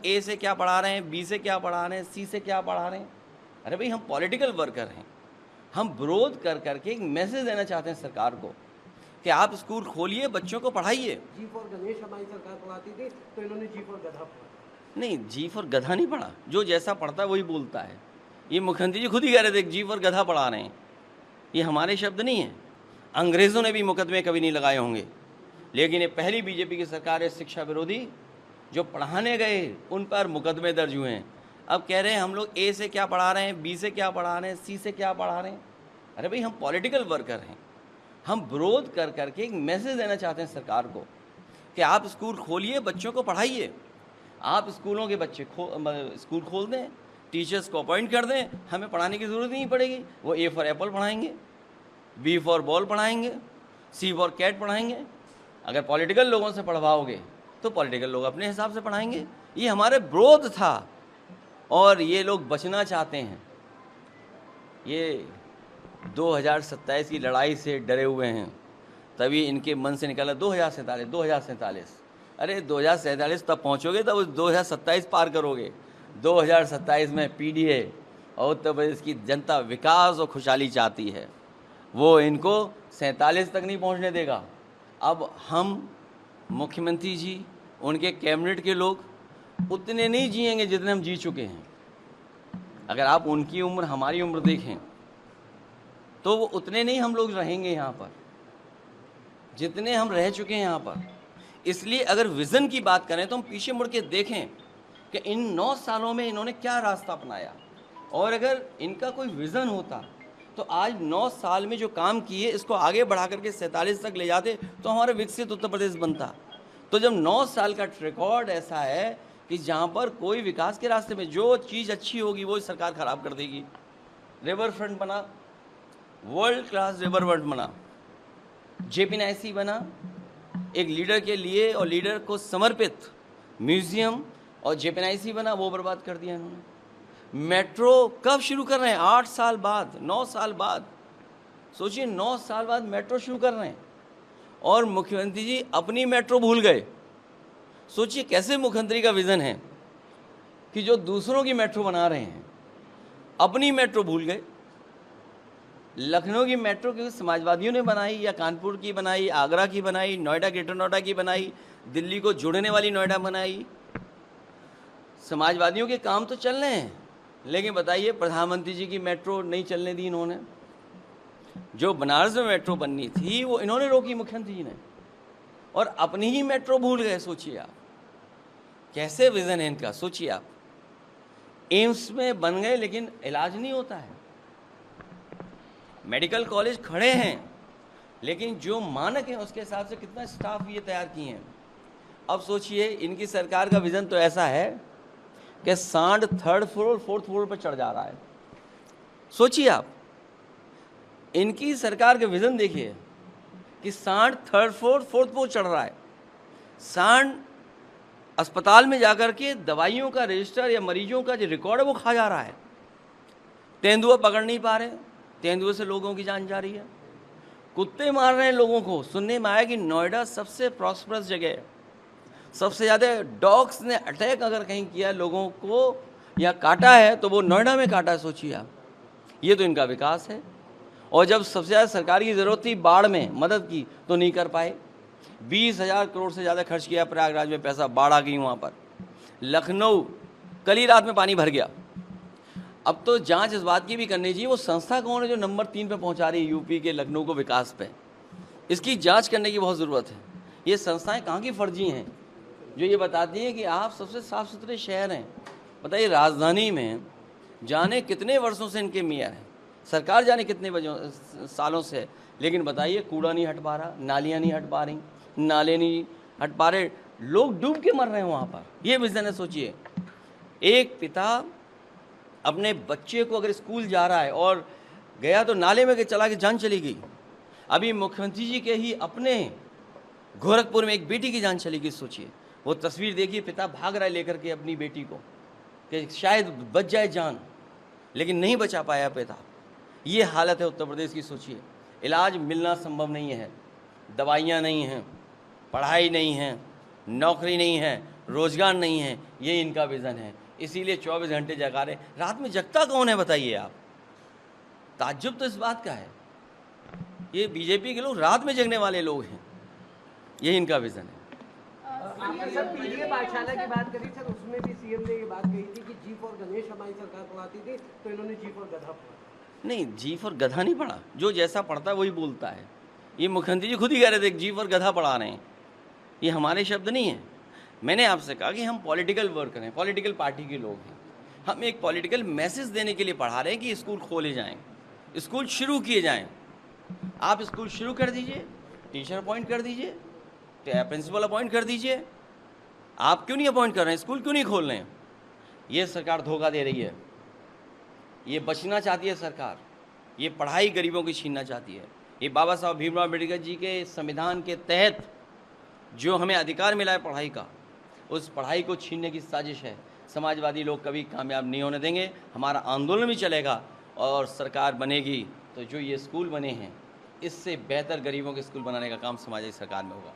ए से क्या पढ़ा रहे हैं, बी से क्या पढ़ा रहे हैं, सी से क्या पढ़ा रहे हैं। अरे भाई, हम पॉलिटिकल वर्कर हैं। हम विरोध कर करके एक मैसेज देना चाहते हैं सरकार को कि आप स्कूल खोलिए, बच्चों को पढ़ाइए। जी फॉर गणेश हमारी सरकार पढ़ाती थी, तो इन्होंने जी फॉर गधा पढ़ा। नहीं, जी फॉर गधा नहीं पढ़ा। जो जैसा पढ़ता है वही बोलता है। ये मुख्यमंत्री जी खुद ही कह रहे थे जी फॉर गधा पढ़ा रहे हैं। ये हमारे शब्द नहीं हैं। अंग्रेज़ों ने भी मुकदमे कभी नहीं लगाए होंगे, लेकिन ये पहली बीजेपी की सरकार है शिक्षा विरोधी जो पढ़ाने गए उन पर मुकदमे दर्ज हुए हैं। अब कह रहे हैं हम लोग ए से क्या पढ़ा रहे हैं, बी से क्या पढ़ा रहे हैं, सी से क्या पढ़ा रहे हैं। अरे भाई, हम पॉलिटिकल वर्कर हैं। हम विरोध कर करके एक मैसेज देना चाहते हैं सरकार को कि आप स्कूल खोलिए, बच्चों को पढ़ाइए। आप स्कूलों के बच्चे स्कूल खोल दें, टीचर्स को अपॉइंट कर दें, हमें पढ़ाने की ज़रूरत नहीं पड़ेगी। वो ए फॉर एप्पल पढ़ाएंगे, बी फॉर बॉल पढ़ाएंगे, सी फॉर कैट पढ़ाएंगे। अगर पॉलिटिकल लोगों से पढ़वाओगे तो पॉलिटिकल लोग अपने हिसाब से पढ़ाएंगे। ये हमारे विरोध था और ये लोग बचना चाहते हैं। ये 2027 की लड़ाई से डरे हुए हैं, तभी इनके मन से निकला 2047। अरे 2047 तब पहुँचोगे तब 2027 पार करोगे। 2027 में पीडीए और उत्तर प्रदेश की जनता विकास और खुशहाली चाहती है, वो इनको 47 तक नहीं पहुँचने देगा। अब हम मुख्यमंत्री जी, उनके कैबिनेट के लोग उतने नहीं जिएंगे जितने हम जी चुके हैं। अगर आप उनकी उम्र हमारी उम्र देखें तो वो उतने नहीं हम लोग रहेंगे यहाँ पर जितने हम रह चुके हैं यहाँ पर। इसलिए अगर विज़न की बात करें तो हम पीछे मुड़ के देखें कि इन 9 सालों में इन्होंने क्या रास्ता अपनाया, और अगर इनका कोई विज़न होता तो आज 9 साल में जो काम किए इसको आगे बढ़ा करके 47 तक ले जाते तो हमारा विकसित उत्तर प्रदेश बनता। तो जब 9 साल का रिकॉर्ड ऐसा है कि जहाँ पर कोई विकास के रास्ते में जो चीज़ अच्छी होगी वो सरकार ख़राब कर देगी। रिवर फ्रंट बना, वर्ल्ड क्लास रिवर फ्रंट बना, JP-NIC बना, एक लीडर के लिए और लीडर को समर्पित म्यूज़ियम, और JP-NIC बना, वो बर्बाद कर दिया इन्होंने। मेट्रो कब शुरू कर रहे हैं? 8 साल बाद, 9 साल बाद। सोचिए, 9 साल बाद मेट्रो शुरू कर रहे हैं और मुख्यमंत्री जी अपनी मेट्रो भूल गए। सोचिए कैसे मुख्यमंत्री का विज़न है कि जो दूसरों की मेट्रो बना रहे हैं अपनी मेट्रो भूल गए। लखनऊ की मेट्रो क्योंकि समाजवादियों ने बनाई, या कानपुर की बनाई, आगरा की बनाई, नोएडा, ग्रेटर नोएडा की बनाई, दिल्ली को जोड़ने वाली नोएडा बनाई। समाजवादियों के काम तो चल रहे हैं, लेकिन बताइए प्रधानमंत्री जी की मेट्रो नहीं चलने दी इन्होंने। जो बनारस में मेट्रो बननी थी वो इन्होंने रोकी मुख्यमंत्री जी ने, और अपनी ही मेट्रो भूल गए। सोचिए आप कैसे विज़न है इनका। सोचिए आप, एम्स में बन गए लेकिन इलाज नहीं होता है, मेडिकल कॉलेज खड़े हैं लेकिन जो मानक है उसके हिसाब से कितना स्टाफ ये तैयार किए हैं। अब सोचिए, इनकी सरकार का विज़न तो ऐसा है कि सांड 3rd फ्लोर 4th फ्लोर पर चढ़ जा रहा है। सोचिए आप, इनकी सरकार का विज़न देखिए कि सांड 3rd फ्लोर 4th फ्लोर चढ़ रहा है। सांड अस्पताल में जाकर के दवाइयों का रजिस्टर या मरीजों का जो रिकॉर्ड है वो खा जा रहा है। तेंदुआ पकड़ नहीं पा रहे, तेंदुए से लोगों की जान जा रही है। कुत्ते मार रहे हैं लोगों को। सुनने में आया कि नोएडा सबसे प्रॉस्परस जगह है, सबसे ज़्यादा डॉग्स ने अटैक अगर कहीं किया लोगों को या काटा है तो वो नोएडा में काटा है। सोचिए आप, ये तो इनका विकास है। और जब सबसे ज़्यादा सरकार की ज़रूरत थी बाढ़ में मदद की तो नहीं कर पाए। 20,000 करोड़ से ज़्यादा खर्च किया प्रयागराज में पैसा, बाढ़ आ गई वहाँ पर। लखनऊ कल ही रात में पानी भर गया। अब तो जांच इस बात की भी करनी चाहिए वो संस्था कौन है जो नंबर 3 पे पहुँचा रही है यूपी के लखनऊ को विकास पे। इसकी जांच करने की बहुत ज़रूरत है। ये संस्थाएं कहाँ की फर्जी हैं जो ये बताती हैं कि आप सबसे साफ़ सुथरे शहर हैं। बताइए, राजधानी में जाने कितने वर्षों से इनके मेयर हैं, सरकार जाने कितने सालों से है, लेकिन बताइए कूड़ा नहीं हट पा रहा, नालियाँ नहीं हट पा रही, नाले नहीं हट पा रहे, लोग डूब के मर रहे हैं वहाँ पर। ये विज़न है। सोचिए, एक पिता अपने बच्चे को अगर स्कूल जा रहा है और गया तो नाले में चला के जान चली गई। अभी मुख्यमंत्री जी के ही अपने गोरखपुर में एक बेटी की जान चली गई। सोचिए, वो तस्वीर देखिए, पिता भाग रहा है लेकर के अपनी बेटी को कि शायद बच जाए जान, लेकिन नहीं बचा पाया पिता। ये हालत है उत्तर प्रदेश की। सोचिए, इलाज मिलना संभव नहीं है, दवाइयाँ नहीं हैं, पढ़ाई नहीं है, नौकरी नहीं है, रोजगार नहीं है, ये इनका विज़न है। इसीलिए 24 घंटे जगा रहे। रात में जगता कौन है बताइए आप? ताज्जुब तो इस बात का है। ये बीजेपी के लोग रात में जगने वाले लोग हैं, ये इनका विज़न है। आपने सर पीडीए पाठशाला की बात करी सर, उसमें भी सीएम ने ये बात कही थी कि जी फॉर गणेश हमारी सरकार पढ़ाती थी, तो इन्होंने जी फॉर गधा पढ़ा। नहीं, जी फॉर गधा नहीं पढ़ा, जो जैसा पढ़ता है वही बोलता है। ये मुख्यमंत्री जी खुद ही कह रहे थे जी फॉर गधा पढ़ा रहे हैं, ये हमारे शब्द नहीं हैं। मैंने आपसे कहा कि हम पॉलिटिकल वर्कर हैं, पॉलिटिकल पार्टी के लोग हैं। हम एक पॉलिटिकल मैसेज देने के लिए पढ़ा रहे हैं कि स्कूल खोले जाएं, स्कूल शुरू किए जाएं। आप स्कूल शुरू कर दीजिए, टीचर अपॉइंट कर दीजिए, प्रिंसिपल अपॉइंट कर दीजिए। आप क्यों नहीं अपॉइंट कर रहे हैं? स्कूल क्यों नहीं खोल रहे हैं? ये सरकार धोखा दे रही है, ये बचना चाहती है सरकार, ये पढ़ाई गरीबों की छीनना चाहती है। ये बाबा साहब भीमराव अम्बेडकर जी के संविधान के तहत जो हमें अधिकार मिला है पढ़ाई का, उस पढ़ाई को छीनने की साजिश है। समाजवादी लोग कभी कामयाब नहीं होने देंगे। हमारा आंदोलन भी चलेगा और सरकार बनेगी तो जो ये स्कूल बने हैं इससे बेहतर गरीबों के स्कूल बनाने का काम समाजवादी सरकार में होगा।